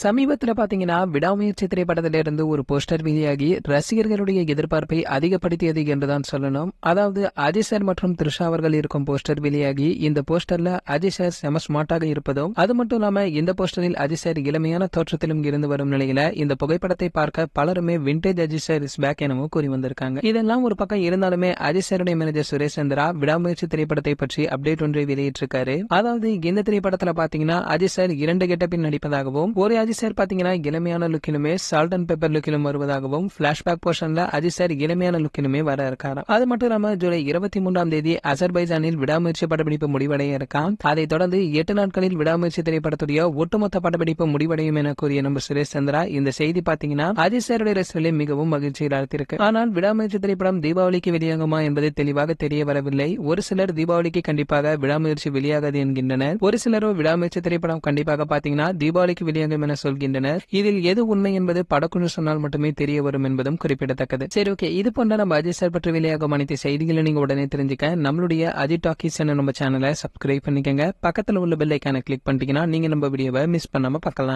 சமீபத்துல பாத்தீங்கன்னா விடாமுயற்சி திரைப்படத்தில இருந்து ஒரு போஸ்டர் வெளியாகி ரசிகர்களுடைய எதிர்பார்ப்பை அதிகப்படுத்தியது என்றுதான் சொல்லணும். அதாவது அஜய் சார் மற்றும் த்ரிஷா அவர்கள் இருக்கும் போஸ்டர் வெளியாகி இந்த போஸ்டர்ல அஜய் சார் செம ஸ்மார்ட்டாக இருப்பதும், அது மட்டும் இல்லாம இந்த போஸ்டரில் அஜய் சார் இளமையான தோற்றத்திலும் இருந்து வரும் நிலையில இந்த புகைப்படத்தை பார்க்க பலருமே vintage Ajay sir is back எனவும் கூறி வந்திருக்காங்க. இதெல்லாம் ஒரு பக்கம் இருந்தாலுமே அஜய் சாருடைய மேனேஜர் சுரேஷ் சந்திரா விடாமுயற்சி திரைப்படத்தை பற்றி அப்டேட் ஒன்றை வெளியிட்டிருக்காரு. அதாவது இந்த திரைப்படத்துல பாத்தீங்கன்னா அஜய் சார் 2 கெட்டப்பில் நடிப்பதாகவும், ஒரு அஜய் சார் பாத்தீங்கன்னா இளமையான லுக்கிலுமே சால்ட் அண்ட் பெப்பர் லுக்கிலும் வருவதாகவும், பிளாஷ்பேக் போர்ஷன்ல அஜய் சார் இளமையான லுக்கிலுமே வர இருக்காரு. அது மட்டும் இல்லாம ஜூலை 23ஆம் தேதி அசர்பைஜானில் விடாமுயற்சி படப்பிடிப்பு முடிவடைய இருக்கான். அதைத் தொடர்ந்து 8 நாட்களில் விடாமுயற்சி திரைப்படத்துடைய ஒட்டுமொத்த படப்பிடிப்பு முடிவடையும் என கூறிய நம்ம சுரேஷ் சந்திரா இந்த செய்தி பாத்தீங்கன்னா அஜய் சாருடைய ரசிகர்களை மிகவும் மகிழ்ச்சியில் ஆழ்த்திருக்கு. ஆனால் விடாமுயற்சி திரைப்படம் தீபாவளிக்கு வெளியாகுமா என்பது தெளிவாக தெரிய வரவில்லை. ஒரு சிலர் தீபாவளிக்கு கண்டிப்பாக விடாமுயற்சி வெளியாகாது என்கின்றனர். ஒரு சிலரோ விடாமுயற்சி திரைப்படம் கண்டிப்பாக பாத்தீங்கன்னா தீபாவளிக்கு வெளியாகும் என சொல்கின்றனர். இதில் எது உண்மை என்பது படக்குழு சொன்னால் மட்டுமே தெரிய வரும் என்பதும் குறிப்பிடத்தக்கது. சரி, ஓகே, இது போன்ற நம்ம அஜய் சார் பற்றி வெளியாகும் அனைத்து செய்திகளை நீங்க உடனே தெரிஞ்சுக்க நம்மளுடைய அஜய் டாக்கீஸ் நம்ம சேனலை சப்ஸ்கிரைப் பண்ணிக்கங்க. பக்கத்துல உள்ள பெல் ஐகானை கிளிக் பண்ணிட்டீங்கன்னா நீங்க நம்ம வீடியோவை மிஸ் பண்ணாம பார்க்கலாம்.